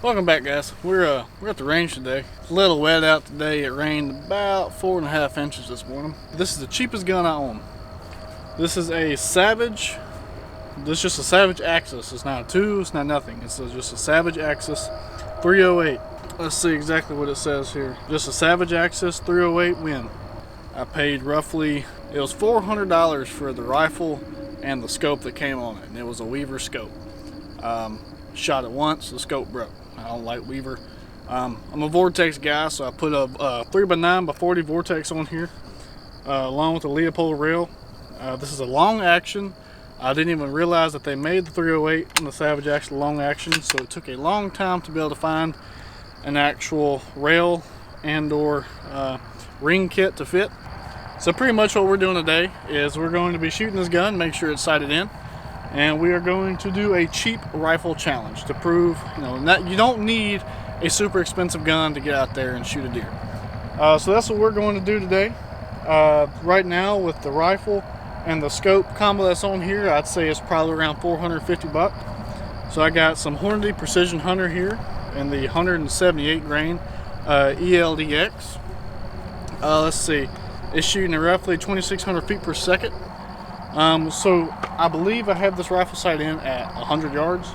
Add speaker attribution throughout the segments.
Speaker 1: Welcome back, guys. We're at the range today. It's a little wet out today. It rained about 4.5 inches this morning. This is the cheapest gun I own. This is a Savage. This is just a Savage Axis. It's not a 2. It's not nothing. It's just a Savage Axis 308. Let's see exactly what it says here. Just a Savage Axis 308 Win. I paid roughly, it was $400 for the rifle and the scope that came on it, and it was a Weaver scope. Shot it once, the scope broke. I don't like Weaver. I'm a Vortex guy, so I put a 3x9x40 Vortex on here, along with the Leopold rail. This is a long action. I didn't even realize that they made the 308 and the Savage Action long action, so it took a long time to be able to find an actual rail and or ring kit to fit. So pretty much what we're doing today is we're going to be shooting this gun, make sure it's sighted in, and we are going to do a cheap rifle challenge to prove, you don't need a super expensive gun to get out there and shoot a deer. So that's what we're going to do today. Right now, with the rifle and the scope combo that's on here, I'd say it's probably around 450 bucks. So I got some Hornady Precision Hunter here in the 178 grain ELDX. Let's see, it's shooting at roughly 2,600 feet per second. So I believe I have this rifle sight in at 100 yards.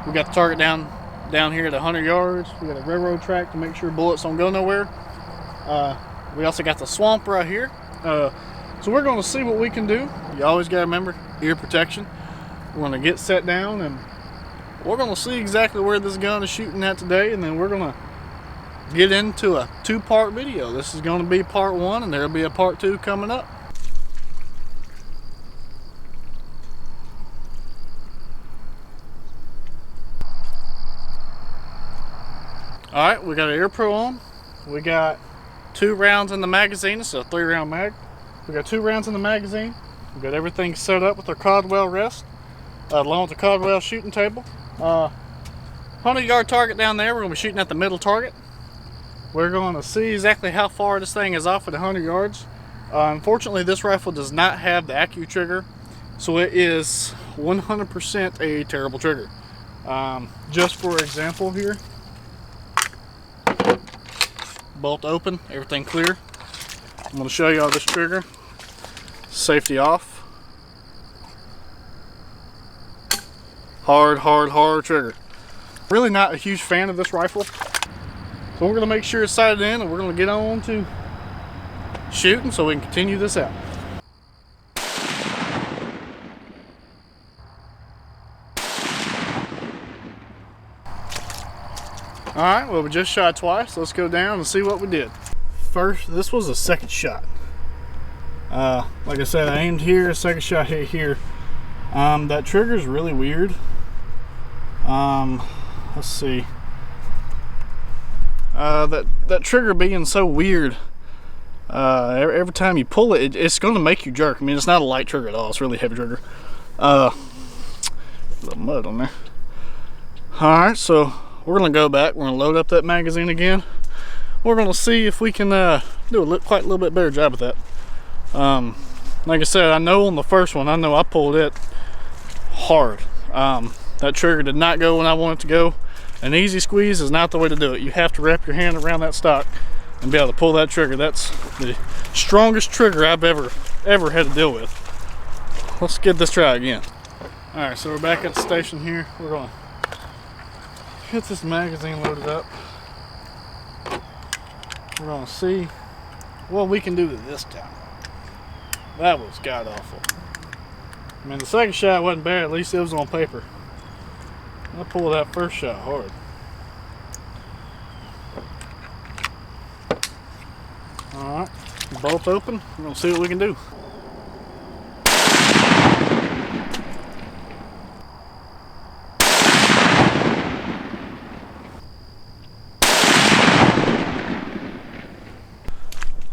Speaker 1: We got the target down here at 100 yards. We got a railroad track to make sure bullets don't go nowhere. We also got the swamp right here. So we're going to see what we can do. You always got to remember ear protection. We're going to get set down and we're going to see exactly where this gun is shooting at today, and then we're going to get into a 2-part video. This is going to be part 1, and there'll be a part 2 coming up. Alright, we got our Air Pro on. We got 2 rounds in the magazine. It's a 3-round mag. We got 2 rounds in the magazine. We got everything set up with our Caldwell rest, along with the Caldwell shooting table. 100-yard target down there. We're going to be shooting at the middle target. We're going to see exactly how far this thing is off at 100 yards. Unfortunately, this rifle does not have the Accu trigger, so it is 100% a terrible trigger. Just for example here, bolt open, everything clear. I'm going to show you all this trigger. Safety off. Hard trigger. Really not a huge fan of this rifle. So we're going to make sure it's sighted in, and we're going to get on to shooting so we can continue this out. Alright, well, we just shot twice. Let's go down and see what we did. First, this was a second shot. Like I said, I aimed here, second shot hit here. That trigger is really weird. Let's see. That trigger being so weird, every time you pull it, it's going to make you jerk. I mean, it's not a light trigger at all. It's a really heavy trigger. A little mud on there. Alright, so we're going to go back. We're going to load up that magazine again. We're going to see if we can do quite a little bit better job of that. Like I said, I know on the first one, I pulled it hard. That trigger did not go when I wanted it to go. An easy squeeze is not the way to do it. You have to wrap your hand around that stock and be able to pull that trigger. That's the strongest trigger I've ever had to deal with. Let's get this try again. Alright, so we're back at the station here. We're going to get this magazine loaded up. We're going to see what we can do this time. That was god awful. I mean, the second shot wasn't bad. At least it was on paper. I pulled that first shot hard. Alright, bolt open. We're going to see what we can do.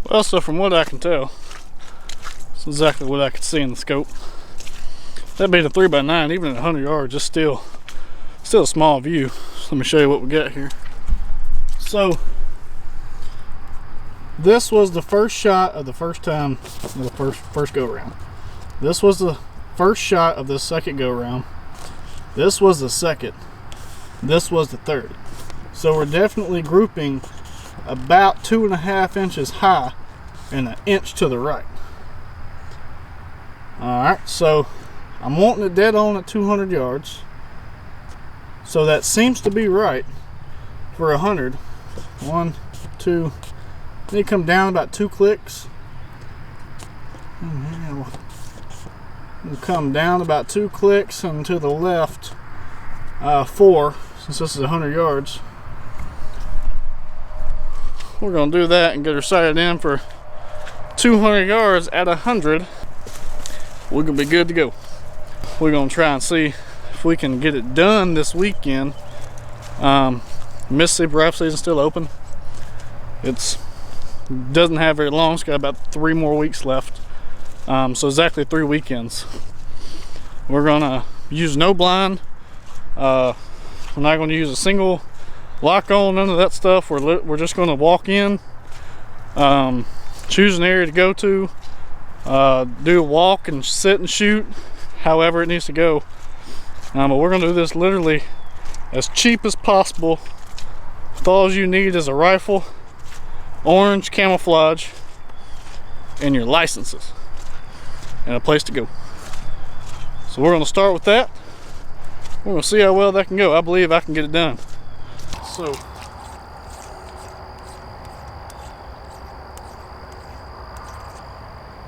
Speaker 1: Well, so from what I can tell, it's exactly what I could see in the scope. That being a 3x9, even at 100 yards, just still a small view. So let me show you what we got here. So this was the first shot of the first time, the first go around. This was the first shot of the second go around. This was the second. This was the third. So we're definitely grouping about 2.5 inches high and 1 inch to the right. Alright, so I'm wanting it dead on at 200 yards. So that seems to be right for 100. 1, 2, need to come down about 2 clicks. We'll come down about 2 clicks, and to the left 4, since this is 100 yards. We're going to do that and get her sighted in for 200 yards at 100. We're going to be good to go. We're going to try and see if we can get it done this weekend. Mississippi rifle season still open. It doesn't have very long. It's got about 3 more weeks left. So exactly 3 weekends. We're gonna use no blind. We're not going to use a single lock on, none of that stuff. We're just going to walk in, choose an area to go to, do a walk and sit and shoot, however it needs to go. But we're going to do this literally as cheap as possible. With all you need is a rifle, orange camouflage, and your licenses, and a place to go. So we're going to start with that. We're going to see how well that can go. I believe I can get it done. So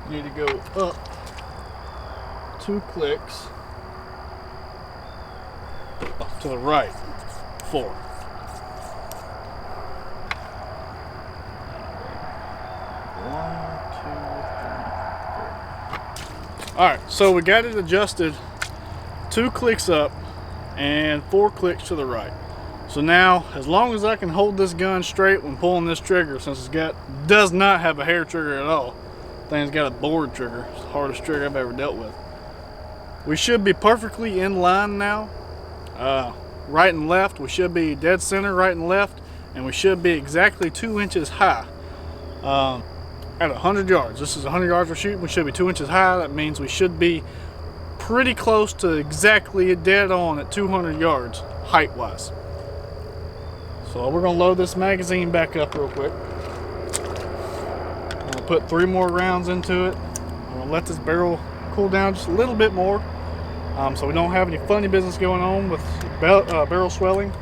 Speaker 1: need to go up 2 clicks, to the right 4. 1, 2, 3, 4. Alright, so we got it adjusted 2 clicks up and 4 clicks to the right. So now, as long as I can hold this gun straight when pulling this trigger, since does not have a hair trigger at all, thing's got a board trigger. It's the hardest trigger I've ever dealt with. We should be perfectly in line now. Right and left, we should be dead center, right and left, and we should be exactly 2 inches high at 100 yards. This is 100 yards we're shooting. We should be 2 inches high. That means we should be pretty close to exactly dead on at 200 yards height wise. So we're going to load this magazine back up real quick. I'll put 3 more rounds into it. I'm going to let this barrel cool down just a little bit more, so we don't have any funny business going on with barrel swelling.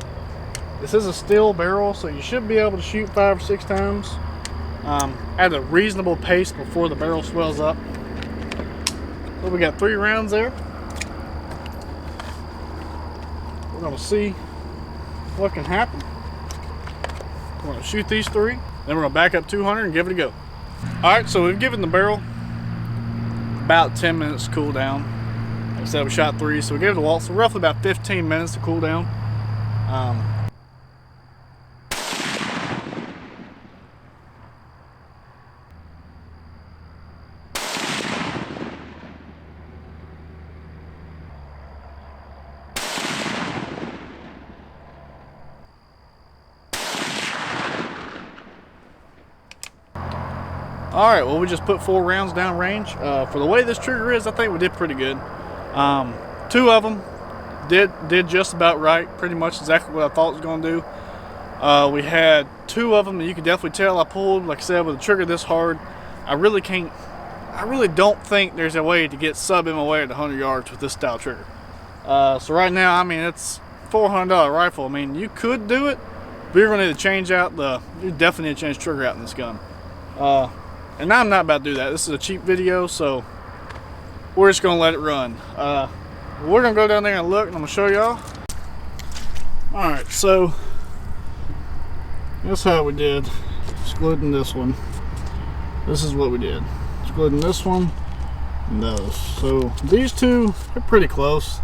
Speaker 1: This is a steel barrel, so you should be able to shoot 5 or 6 times at a reasonable pace before the barrel swells up. So we got 3 rounds there. We're going to see what can happen. We're going to shoot these 3, then we're going to back up 200 and give it a go. Alright, so we've given the barrel about 10 minutes to cool down. Like I said, we shot 3, so we gave it a waltz, so roughly about 15 minutes to cool down. Alright, well, we just put 4 rounds down range. For the way this trigger is, I think we did pretty good. 2 of them did just about right, pretty much exactly what I thought it was going to do. We had 2 of them that you can definitely tell I pulled, like I said, with a trigger this hard. I really don't think there's a way to get sub MOA at 100 yards with this style trigger. So right now, I mean, it's $400 rifle. I mean, you could do it, but you're going to need to change out you definitely need to change the trigger out in this gun. And I'm not about to do that. This is a cheap video, so we're just going to let it run. We're going to go down there and look, and I'm going to show y'all. Alright, so that's how we did, excluding this one. This is what we did, excluding this one and those. So these 2 are pretty close.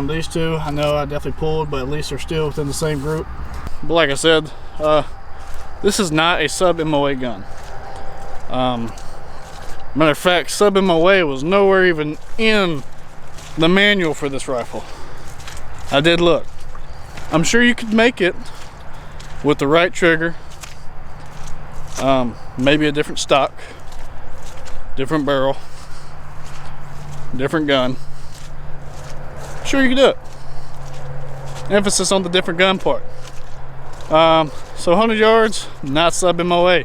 Speaker 1: These 2, I know I definitely pulled, but at least they're still within the same group. But like I said, this is not a sub MOA gun. Matter of fact, sub MOA was nowhere even in the manual for this rifle. I did look. I'm sure you could make it with the right trigger, maybe a different stock, different barrel, different gun. Sure, you could do it. Emphasis on the different gun part. So 100 yards, not sub MOA.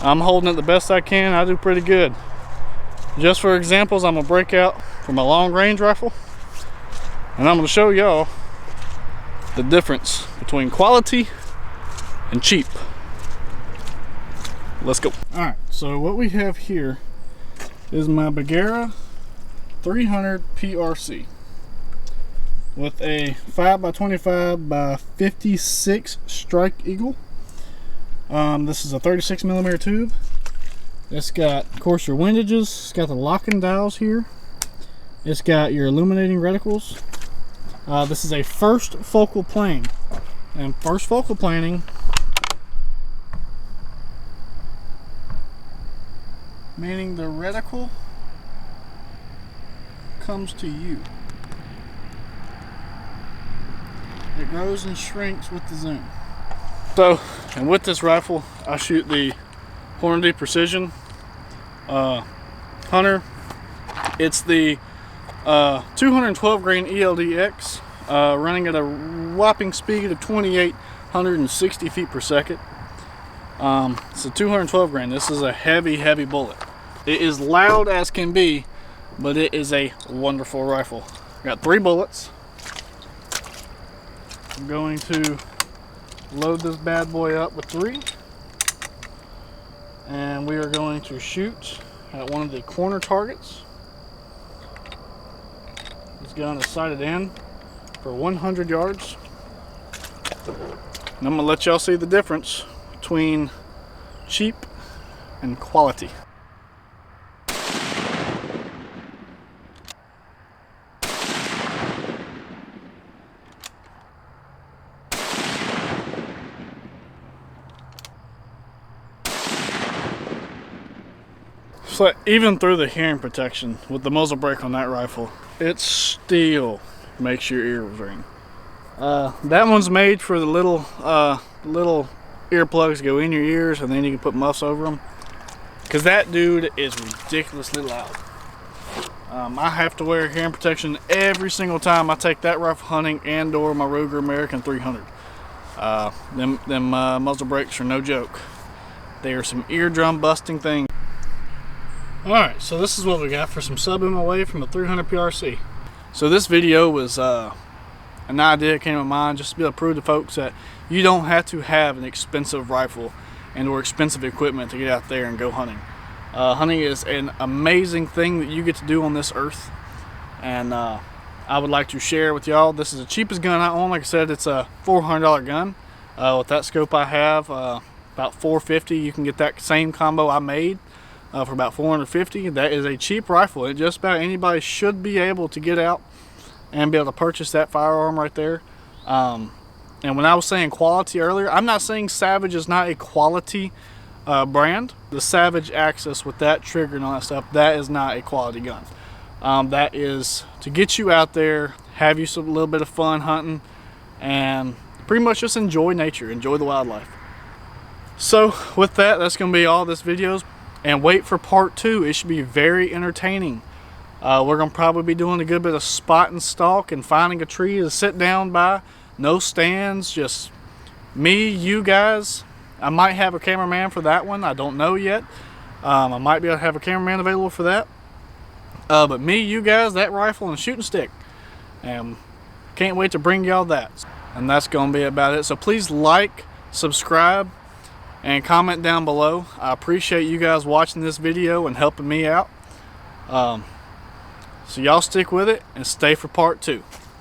Speaker 1: I'm holding it the best I can. I do pretty good. Just for examples, I'm gonna break out for my long range rifle, and I'm gonna show y'all the difference between quality and cheap. Let's go. All right, so what we have here is my Bergara 300 PRC with a 5x25x56 Strike Eagle. This is a 36mm tube. It's got, of course, your windages. It's got the locking dials here. It's got your illuminating reticles. This is a first focal plane, and first focal planing meaning the reticle comes to you. It grows and shrinks with the zoom. So, and with this rifle, I shoot the Hornady Precision Hunter. It's the 212 grain ELDX, running at a whopping speed of 2,860 feet per second. It's a 212 grain. This is a heavy bullet. It is loud as can be, but it is a wonderful rifle. Got 3 bullets. I'm going to load this bad boy up with 3, and we are going to shoot at one of the corner targets. This gun is sighted in for 100 yards, and I'm gonna let y'all see the difference between cheap and quality. So even through the hearing protection with the muzzle brake on that rifle, it still makes your ears ring. That one's made for the little earplugs to go in your ears, and then you can put muffs over them, because that dude is ridiculously loud. I have to wear hearing protection every single time I take that rifle hunting and or my Ruger American 300. Them muzzle brakes are no joke. They are some eardrum busting things. Alright, so this is what we got for some sub MOA from the 300 PRC. So this video was an idea that came to my mind just to be able to prove to folks that you don't have to have an expensive rifle and or expensive equipment to get out there and go hunting. Hunting is an amazing thing that you get to do on this earth, and I would like to share with y'all. This is the cheapest gun I own. Like I said, it's a $400 gun. With that scope I have, about $450. You can get that same combo I made for about $450. That is a cheap rifle. It just about anybody should be able to get out and be able to purchase that firearm right there. And when I was saying quality earlier, I'm not saying Savage is not a quality brand. The Savage Axis with that trigger and all that stuff, that is not a quality gun. That is to get you out there, have you a little bit of fun hunting, and pretty much just enjoy nature, enjoy the wildlife. So with that, that's going to be all this videos. And wait for part 2. It should be very entertaining. We're going to probably be doing a good bit of spot and stalk and finding a tree to sit down by. No stands, just me, you guys. I might have a cameraman for that one. I don't know yet. I might be able to have a cameraman available for that. But me, you guys, that rifle, and a shooting stick. And can't wait to bring y'all that. And that's going to be about it. So please like, subscribe, and comment down below. I appreciate you guys watching this video and helping me out. So y'all stick with it and stay for part 2.